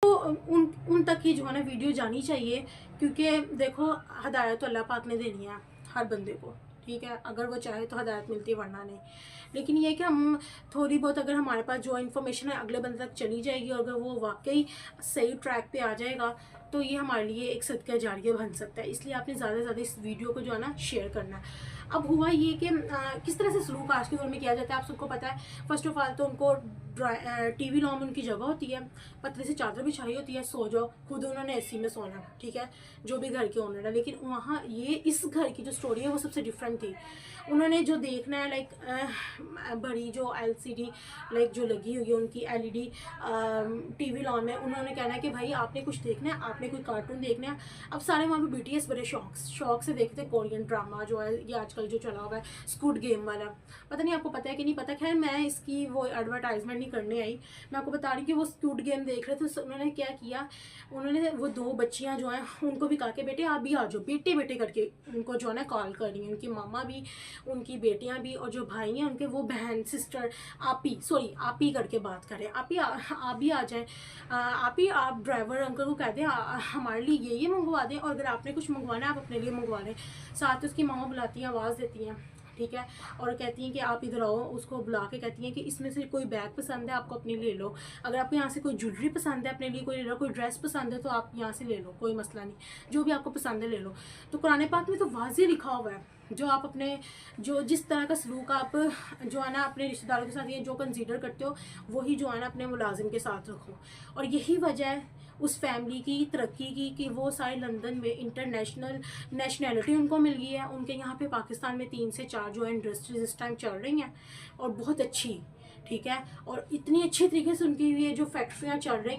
उन उन तक ही जो है ना वीडियो जानी चाहिए, क्योंकि देखो हदायत तो अल्लाह पाक ने देनी है हर बंदे को, ठीक है, अगर वो चाहे तो हदायत मिलती है वरना नहीं। लेकिन ये कि हम थोड़ी बहुत अगर हमारे पास जो इन्फॉर्मेशन है अगले बंदे तक चली जाएगी और अगर वो वाकई सही ट्रैक पे आ जाएगा तो ये हमारे लिए एक सदका जारिया बन सकता है। इसलिए आपने ज़्यादा से ज़्यादा इस वीडियो को जो है ना शेयर करना है। अब हुआ ये कि किस तरह से सलूक आज के दौर में किया जाता है आप सबको पता है। फर्स्ट ऑफ ऑल तो उनको टीवी लॉन में उनकी जगह होती है, पतली से चादर बिछाई होती है, सो जाओ, खुद उन्होंने एसी में सोना, ठीक है, जो भी घर के ओनर है। लेकिन वहाँ ये इस घर की जो स्टोरी है वो सबसे डिफरेंट थी। उन्होंने जो देखना है लाइक बड़ी जो एलसीडी लाइक जो लगी हुई है उनकी एलईडी टीवी लॉन में, उन्होंने कहना है कि भाई आपने कुछ देखना है, आपने कोई कार्टून देखना है। अब सारे वहाँ पे बीटीएस बड़े शौक से देखते हैं कोरियन ड्रामा जो है ये आजकल जो चला हुआ है स्क्विड गेम वाला, पता नहीं आपको पता है कि नहीं पता। खैर मैं इसकी वो एडवर्टाइजमेंट नहीं करने आई, मैं आपको बता रही हूँ कि वो स्क्विड गेम देख रहे थे तो उन्होंने क्या किया, उन्होंने वो दो बच्चियाँ जो हैं उनको भी कहा कि बेटे आप भी आ जाओ, बेटे बेटे करके उनको जो है ना कॉल कर रही हैं, उनकी मामा भी, उनकी बेटियां भी, और जो भाई हैं उनके वो बहन सिस्टर आपी करके बात करें, आप भी आ जाएं, आपी आप ड्राइवर अंकल को कह दें हमारे लिए ये मंगवा दें, और अगर आपने कुछ मंगवाना है आप अपने लिए मंगवा लें। साथ उसकी मामा बुलाती हैं, आवाज़ देती हैं, ठीक है, और कहती हैं कि आप इधर आओ, उसको बुला के कहती हैं कि इसमें से कोई बैग पसंद है आपको अपने लिए ले लो, अगर आपको यहाँ से कोई ज्वेलरी पसंद है अपने लिए कोई ले लो, कोई ड्रेस पसंद है तो आप यहाँ से ले लो, कोई मसला नहीं, जो भी आपको पसंद है ले लो। तो कुरान पाक में तो वाज़ेह लिखा हुआ है जो आप अपने जो जिस तरह का सलूक आप जो है ना अपने रिश्तेदारों के साथ ये जो कंसीडर करते हो वही जो है ना अपने मुलाजिम के साथ रखो। और यही वजह है उस फैमिली की तरक्की की कि वो सारे लंदन में इंटरनेशनल नेशनैलिटी उनको मिल गई है। उनके यहाँ पे पाकिस्तान में 3 से 4 जो है इंडस्ट्रीज इस टाइम चल रही हैं और बहुत अच्छी, ठीक है, और इतनी अच्छी तरीके से उनकी ये जो फैक्ट्रियाँ चल रही